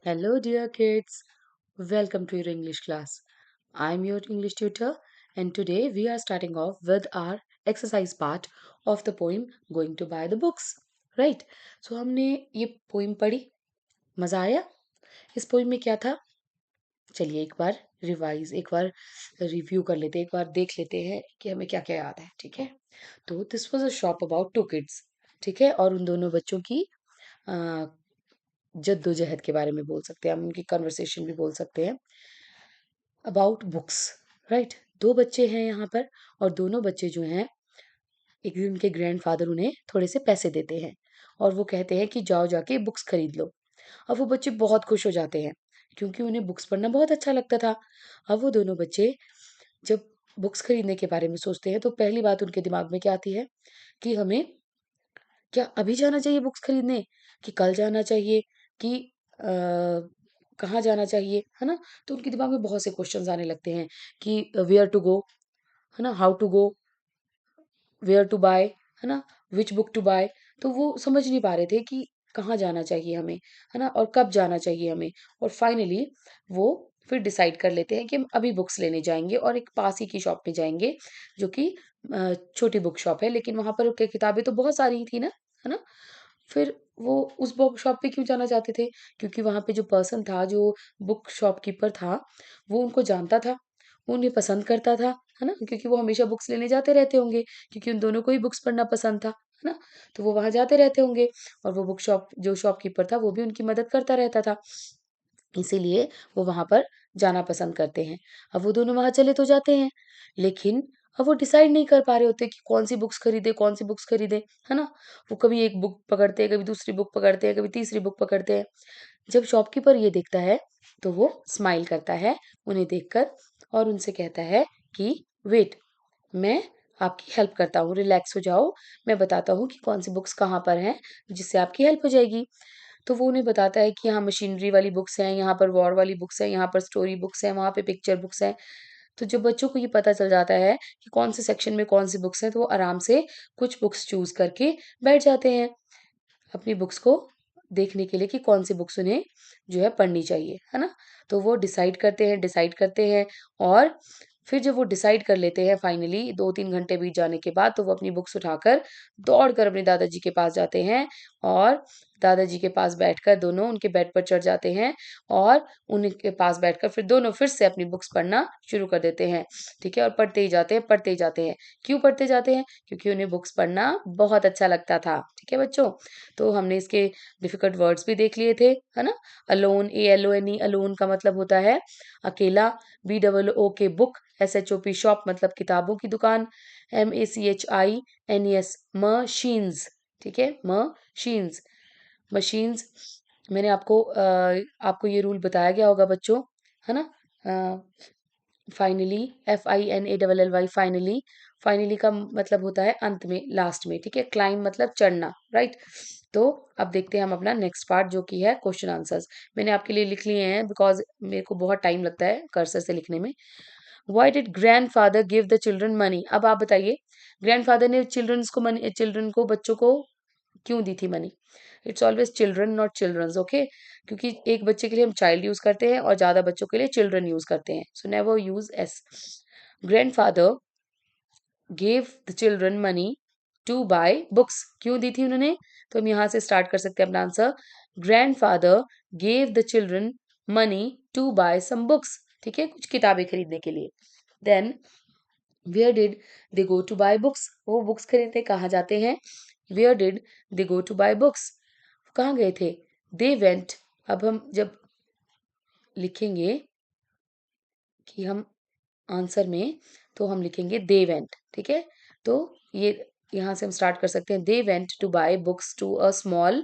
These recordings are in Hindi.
Hello, dear kids. Welcome to your English class. I'm your English tutor, and today we are starting off with our exercise part of the poem Going to Buy the Books. Right? So हमने ये पोइम पढ़ी, मजा आया? इस पोइम में क्या था? चलिए एक बार रिव्यू कर लेते हैं, एक बार देख लेते हैं कि हमें क्या क्या याद है, ठीक है? तो this was a shop about two kids, ठीक है? और उन दोनों बच्चों की जद्दोजहद के बारे में बोल सकते हैं, हम उनकी कन्वर्सेशन भी बोल सकते हैं अबाउट बुक्स। राइट, दो बच्चे हैं यहाँ पर, और दोनों बच्चे जो हैं, एक दिन उनके ग्रैंडफादर उन्हें थोड़े से पैसे देते हैं और वो कहते हैं कि जाओ जाके बुक्स खरीद लो। अब वो बच्चे बहुत खुश हो जाते हैं क्योंकि उन्हें बुक्स पढ़ना बहुत अच्छा लगता था। अब वो दोनों बच्चे जब बुक्स खरीदने के बारे में सोचते हैं तो पहली बात उनके दिमाग में क्या आती है कि हमें क्या अभी जाना चाहिए बुक्स खरीदने, कि कल जाना चाहिए, कि कहाँ जाना चाहिए, है ना? तो उनके दिमाग में बहुत से क्वेश्चंस आने लगते हैं कि वेयर टू गो, है ना? How to go, where to buy, है ना? Which book to buy. तो वो समझ नहीं पा रहे थे कि कहाँ जाना चाहिए हमें, है ना? और कब जाना चाहिए हमें। और फाइनली वो फिर डिसाइड कर लेते हैं कि हम अभी बुक्स लेने जाएँगे और एक पास ही की शॉप में जाएँगे, जो कि छोटी बुक शॉप है, लेकिन वहाँ पर के किताबें तो बहुत सारी ही थी ना, है ना? फिर वो उस बुक शॉप पे क्यों जाना चाहते थे? क्योंकि वहाँ पे जो पर्सन था, जो बुक शॉपकीपर था, वो उनको जानता था, वो उन्हें पसंद करता था, है ना? क्योंकि वो हमेशा बुक्स लेने जाते रहते होंगे, क्योंकि उन दोनों को ही बुक्स पढ़ना पसंद था, है ना? तो वो वहाँ जाते रहते होंगे और वो बुक शॉप जो शॉपकीपर था, वो भी उनकी मदद करता रहता था। इसीलिए वो वहाँ पर जाना पसंद करते हैं। अब वो दोनों वहाँ चले तो जाते हैं, लेकिन अब वो डिसाइड नहीं कर पा रहे होते कि कौन-सी बुक्स खरीदें, कौन-सी बुक्स खरीदें, है ना? वो कभी एक बुक पकड़ते हैं, कभी दूसरी बुक पकड़ते हैं, कभी तीसरी बुक पकड़ते हैं। जब शॉपकीपर ये देखता है, तो वो स्माइल करता है उन्हें देखकर और उनसे कहता है कि वेट, मैं आपकी हेल्प करता हूँ, रिलैक्स हो जाओ, मैं बताता हूँ कि कौन-सी बुक्स कहाँ पर हैं, जिससे आपकी हेल्प हो जाएगी। तो वो उन्हें बताता है कि यहाँ मशीनरी वाली बुक्स हैं, यहाँ पर वॉर वाली बुक्स हैं, यहाँ पर स्टोरी बुक्स हैं, वहाँ पे पिक्चर बुक्स हैं। तो जब बच्चों को ये पता चल जाता है कि कौन से सेक्शन में कौन सी बुक्स हैं, तो वो आराम से कुछ बुक्स चूज़ करके बैठ जाते हैं, अपनी बुक्स को देखने के लिए कि कौन सी बुक्स उन्हें जो है पढ़नी चाहिए, है ना? तो वो डिसाइड करते हैं और फिर जब वो डिसाइड कर लेते हैं फाइनली 2-3 घंटे बीत जाने के बाद, तो वो अपनी बुक्स उठाकर दौड़कर अपने दादाजी के पास जाते हैं और दादाजी के पास बैठकर दोनों उनके बेड पर चढ़ जाते हैं और उनके पास बैठकर फिर दोनों फिर से अपनी बुक्स पढ़ना शुरू कर देते हैं, ठीक है? और पढ़ते ही जाते हैं, पढ़ते ही जाते हैं। क्यों पढ़ते जाते हैं? क्योंकि उन्हें बुक्स पढ़ना बहुत अच्छा लगता था, ठीक है बच्चों? तो हमने इसके डिफिकल्ट वर्ड्स भी देख लिए थे, है ना? अलोन, ALONE, अलोन का मतलब होता है अकेला। BOOK बुक, SHOP शॉप मतलब किताबों की दुकान। MACHINES मशीन्स, ठीक है? Machines, machines. मैंने आपको ये रूल बताया गया होगा बच्चों, है ना? फाइनली, FINALLY फाइनली, फाइनली का मतलब होता है अंत में, लास्ट में, ठीक है? क्लाइम मतलब चढ़ना, राइट? तो अब देखते हैं हम अपना नेक्स्ट पार्ट, जो कि है क्वेश्चन आंसर्स। मैंने आपके लिए लिख लिए हैं बिकॉज मेरे को बहुत टाइम लगता है कर्सर से लिखने में। Why did grandfather give the children money? अब आप बताइए, ग्रैंडफादर ने चिल्ड्रन को, बच्चों को क्यों दी थी money? It's always children not childrens, okay? क्योंकि एक बच्चे के लिए हम चाइल्ड यूज करते हैं और ज्यादा बच्चों के लिए चिल्ड्रन यूज करते हैं, so never use S. Grandfather gave the children money to buy books, क्यों दी थी उन्होंने? तो हम यहाँ से स्टार्ट कर सकते हैं अपना answer. Grandfather gave the children money to buy some books, ठीक है? कुछ किताबें खरीदने के लिए। Then where did they go to buy books? वो बुक्स खरीदने कहाँ जाते हैं? Where did they go to buy books? कहाँ गए थे? They went. अब हम जब लिखेंगे कि हम आंसर में, तो हम लिखेंगे दे वेंट, ठीक है? तो ये यहाँ से हम स्टार्ट कर सकते हैं। They went to buy books to a small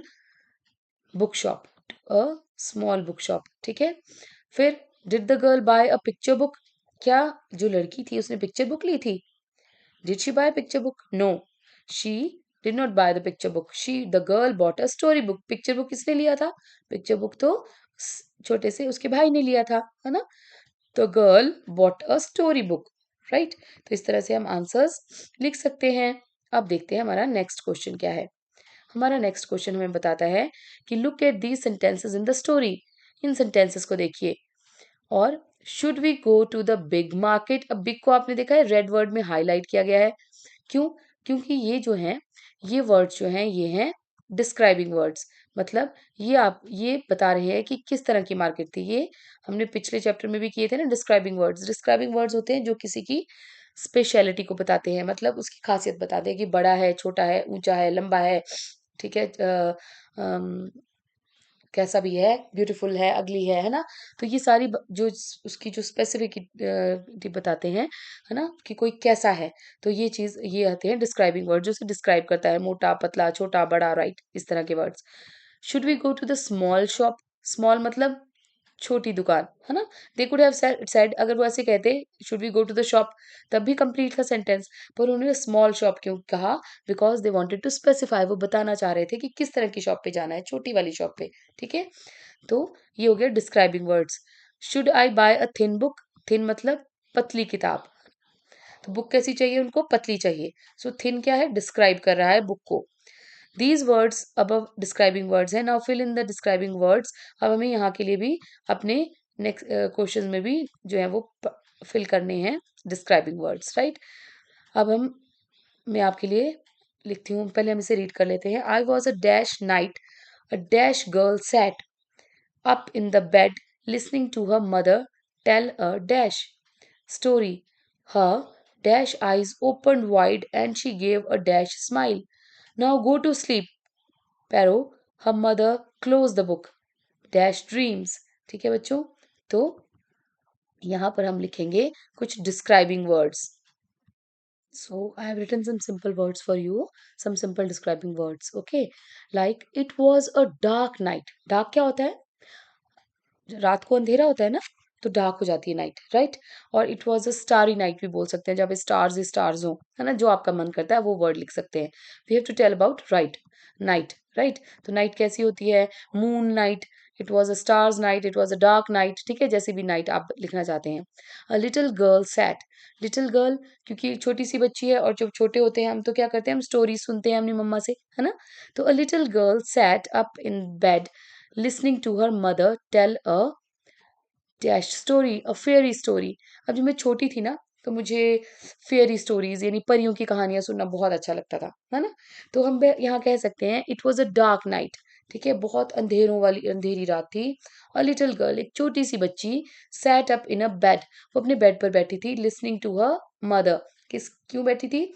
book shop, a small book shop, ठीक है? फिर did the girl buy a picture book? क्या जो लड़की थी उसने पिक्चर बुक ली थी? Did she buy picture book? No, she did not buy the picture book, she the girl bought a story book. Picture book किसने लिया था? पिक्चर बुक तो छोटे से उसके भाई ने लिया था, है ना? The girl bought a story book, right? तो इस तरह से हम आंसर्स लिख सकते हैं। अब देखते हैं हमारा नेक्स्ट क्वेश्चन क्या है। हमारा नेक्स्ट क्वेश्चन हमें बताता है कि look at these sentences in the story. इन सेंटेंसेस को देखिए। और should we go to the big market, अब बिग को आपने देखा है रेड वर्ड में हाईलाइट किया गया है, क्यों? क्योंकि ये जो हैं, ये वर्ड्स जो हैं, ये हैं डिस्क्राइबिंग वर्ड्स, मतलब ये बता रहे हैं कि किस तरह की मार्केट थी। ये हमने पिछले चैप्टर में भी किए थे ना डिस्क्राइबिंग वर्ड्स। डिस्क्राइबिंग वर्ड्स होते हैं जो किसी की स्पेशलिटी को बताते हैं, मतलब उसकी खासियत बताते हैं कि बड़ा है, छोटा है, ऊंचा है, लंबा है, ठीक है, कैसा भी है, ब्यूटीफुल है, अगली है ना? तो ये सारी जो उसकी जो स्पेसिफिक बताते हैं, है ना, कि कोई कैसा है, तो ये चीज ये आते हैं डिस्क्राइबिंग वर्ड, जो उसे डिस्क्राइब करता है, मोटा, पतला, छोटा, बड़ा, राइट, इस तरह के words. Should we go to the small shop, small मतलब छोटी दुकान, है ना? दे कुड हैव सेड, अगर वो ऐसे कहते should we go to the shop, तब भी कंप्लीट था सेंटेंस, पर उन्होंने स्मॉल शॉप क्यों कहा? Because they wanted to specify, वो बताना चाह रहे थे कि किस तरह की शॉप पे जाना है, छोटी वाली शॉप पे, ठीक है? तो ये हो गया describing words. Should I buy a thin book, thin मतलब पतली किताब, तो बुक कैसी चाहिए उनको? पतली चाहिए। सो थिन क्या है? डिस्क्राइब कर रहा है बुक को। These words above describing words है। Now fill in the describing words. अब हमें यहाँ के लिए भी अपने नेक्स्ट क्वेश्चन में भी जो है वो फिल करने हैं डिस्क्राइबिंग वर्ड्स, राइट? अब मैं आपके लिए लिखती हूँ, पहले हम इसे रीड कर लेते हैं। I was a dash night, a dash girl sat up in the bed listening to her mother tell a dash story. Her dash eyes opened wide and she gave a dash smile. Now go to sleep, Parrow. Her mother closed the book. Dash dreams. ठीक है बच्चों? तो यहाँ पर हम लिखेंगे कुछ describing words. So I have written some simple words for you, some simple describing words. Okay, like it was a dark night. Dark क्या होता है? रात को अंधेरा होता है ना, तो डार्क हो जाती है नाइट, राइट? और it was a starry night भी बोल सकते हैं, जब स्टार्स ही स्टार्स हो, है ना? जो आपका मन करता है वो वर्ड लिख सकते हैं। We have to tell about right night, right? तो नाइट कैसी होती है? Moon night, it was a stars night, it was a dark night, ठीक है? जैसे भी नाइट आप लिखना चाहते हैं। A little girl sat, little girl क्योंकि छोटी सी बच्ची है, और जब छोटे होते हैं हम तो क्या करते हैं, हम स्टोरी सुनते हैं अपनी मम्मा से, है ना? तो a little girl sat up in bed listening to her mother tell a dash story, a fairy story. अब जब मैं छोटी थी ना, तो मुझे फेयरी स्टोरीज यानी परियों की कहानियां सुनना बहुत अच्छा लगता था, है ना? तो हम यहाँ कह सकते हैं it was a dark night, ठीक है, बहुत अंधेरों वाली अंधेरी रात थी। अ लिटिल गर्ल, एक छोटी सी बच्ची, sat up in a bed, वो अपने बेड पर बैठी थी, लिसनिंग टू हर मदर, किस क्यों बैठी थी?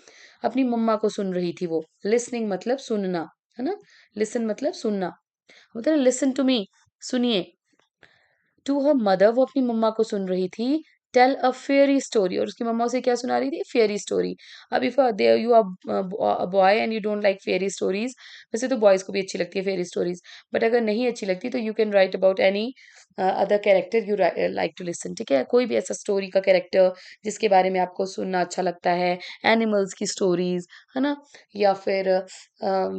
अपनी मम्मा को सुन रही थी वो। लिसनिंग मतलब सुनना, है ना? लिसन मतलब सुनना, होता है लिसन टू मी, सुनिए। टू हर मदर, वो अपनी मम्मा को सुन रही थी। टेल अ फेयरी स्टोरी, और उसकी मम्मा उसे क्या सुना रही थी? Fairy story. अब if there you are boy and you don't like fairy stories, वैसे तो बॉयज को भी अच्छी लगती है फेयरी स्टोरीज, बट अगर नहीं अच्छी लगती तो you can write about any other character you like to listen, ठीक है? कोई भी ऐसा स्टोरी का कैरेक्टर जिसके बारे में आपको सुनना अच्छा लगता है, एनिमल्स की स्टोरीज, है ना, या फिर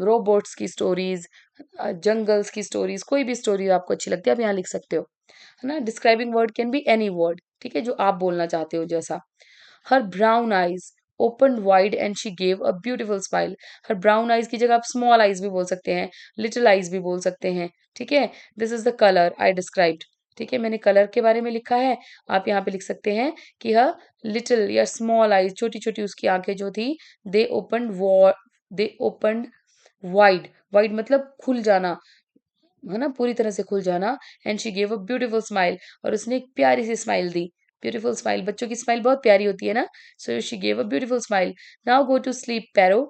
रोबोट्स की स्टोरीज, जंगल्स की स्टोरीज, कोई भी स्टोरी आपको अच्छी लगती है आप यहाँ लिख सकते हो, है ना? Describing word can be any word, ठीक है, जो आप बोलना चाहते हो जैसा। Her brown eyes open wide and she gave a beautiful smile. Her brown eyes की जगह आप स्मॉल आईज भी बोल सकते हैं, लिटिल आईज भी बोल सकते हैं, ठीक है? This is the colour I described, ठीक है, मैंने कलर के बारे में लिखा है। आप यहाँ पे लिख सकते हैं कि हर लिटिल या स्मॉल आईज, छोटी छोटी उसकी आंखें जो थी, दे ओपन दे ओपन वाइड, वाइड मतलब खुल जाना, है ना, पूरी तरह से खुल जाना। And she gave a beautiful smile, और उसने एक प्यारी सी स्माइल दी। ब्यूटीफुल स्माइल, बच्चों की स्माइल बहुत प्यारी होती है ना। So she gave a beautiful smile. Now go to sleep sparrow.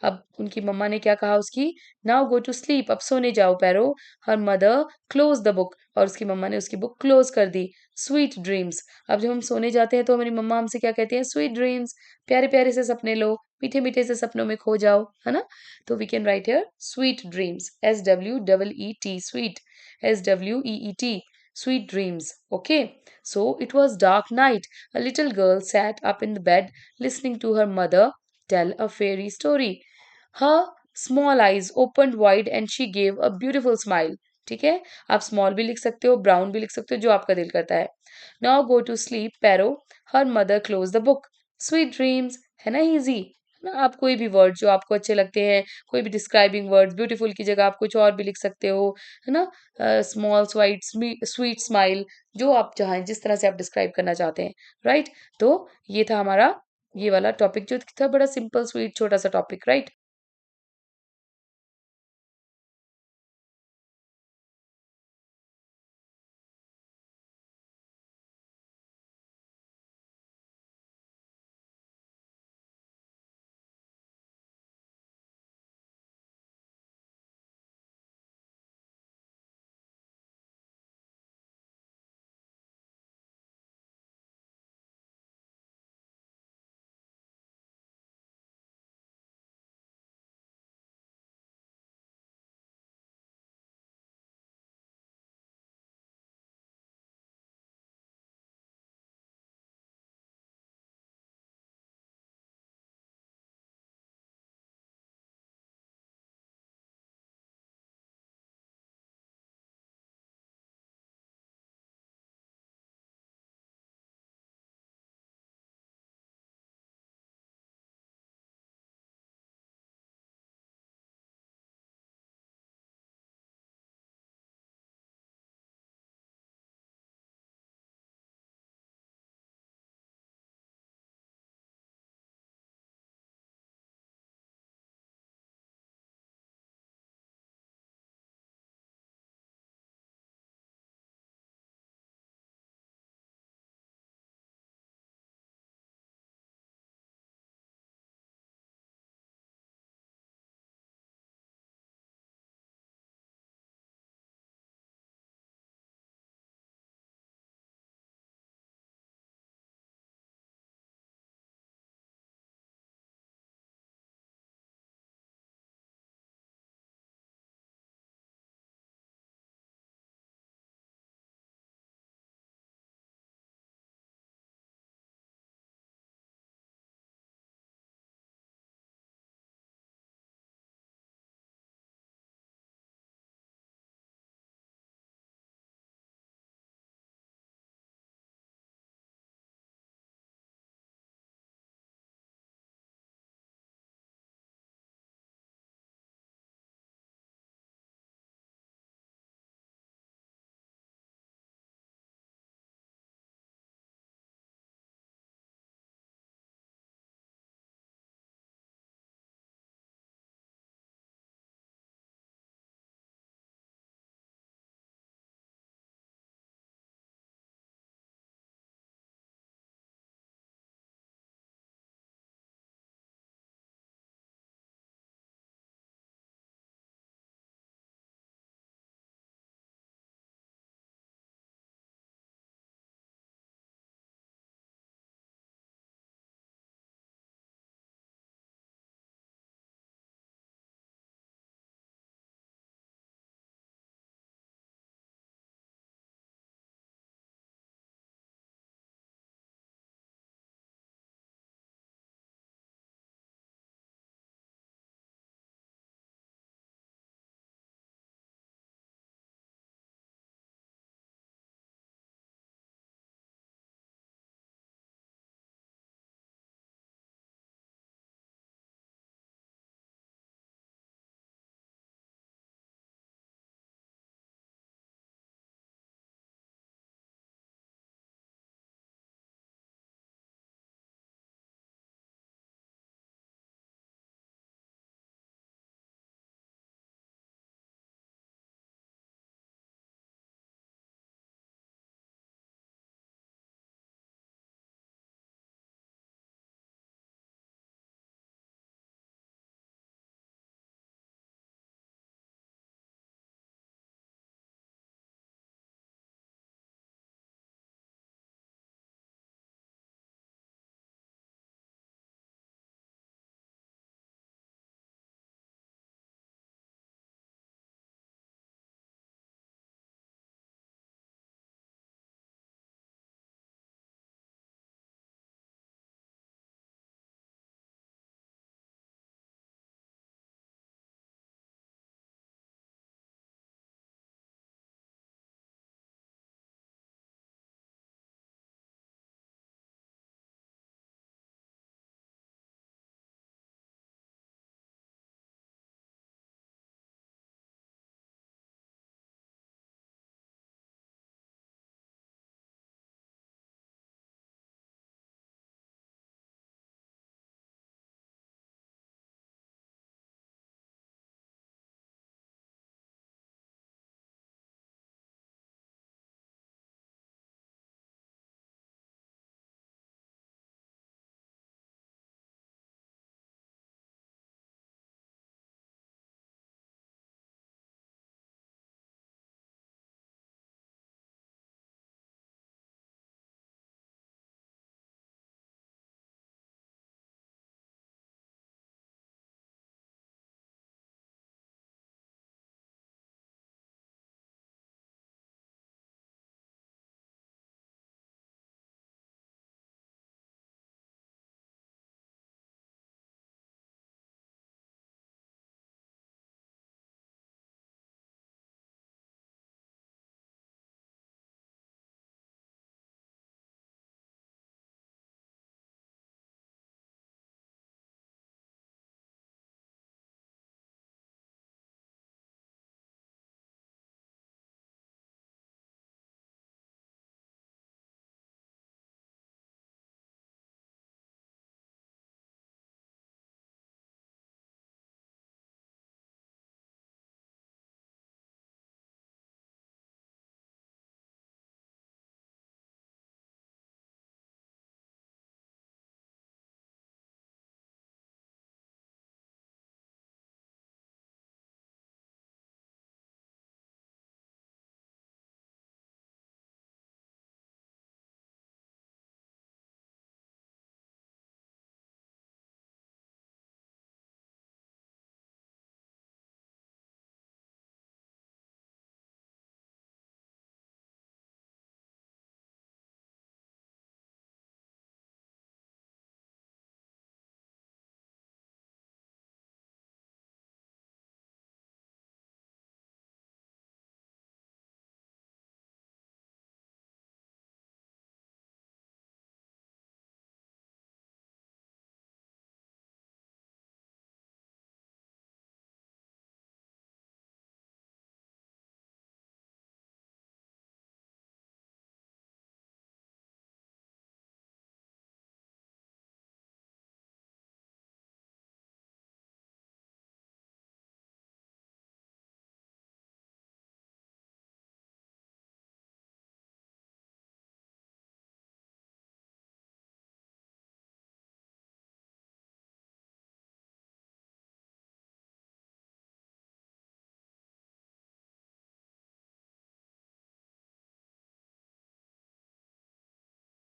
अब उनकी मम्मा ने क्या कहा उसकी? नाउ गो टू स्लीप, अब सोने जाओ पैरो। Her mother close the book, और उसकी मम्मा ने उसकी बुक क्लोज कर दी। स्वीट ड्रीम्स, अब जब हम सोने जाते हैं तो हमारी मम्मा हमसे क्या कहती है? स्वीट ड्रीम्स, प्यारे प्यारे से सपने लो, मीठे मीठे से सपनों में खो जाओ, है ना? तो we can write here sweet dreams, SWEET, sweet, SWEET, sweet dreams. Okay, so it was dark night. A little girl sat up in the bed listening to her mother tell a fairy story. Her small eyes opened wide and she gave a beautiful smile. ठीक है, आप स्मॉल भी लिख सकते हो, ब्राउन भी लिख सकते हो, जो आपका दिल करता है। नाउ गो टू स्लीप पैरो। Her mother close the book. Sweet dreams, है ना इजी? है ना? आप कोई भी वर्ड जो आपको अच्छे लगते हैं, कोई भी डिस्क्राइबिंग वर्ड्स, ब्यूटीफुल की जगह आप कुछ और भी लिख सकते हो, है ना? स्मॉल स्वीट स्माइल, जो आप चाहें, जिस तरह से आप डिस्क्राइब करना चाहते हैं, राइट? तो ये था हमारा ये वाला टॉपिक जो था बड़ा सिंपल स्वीट छोटा-सा टॉपिक, राइट?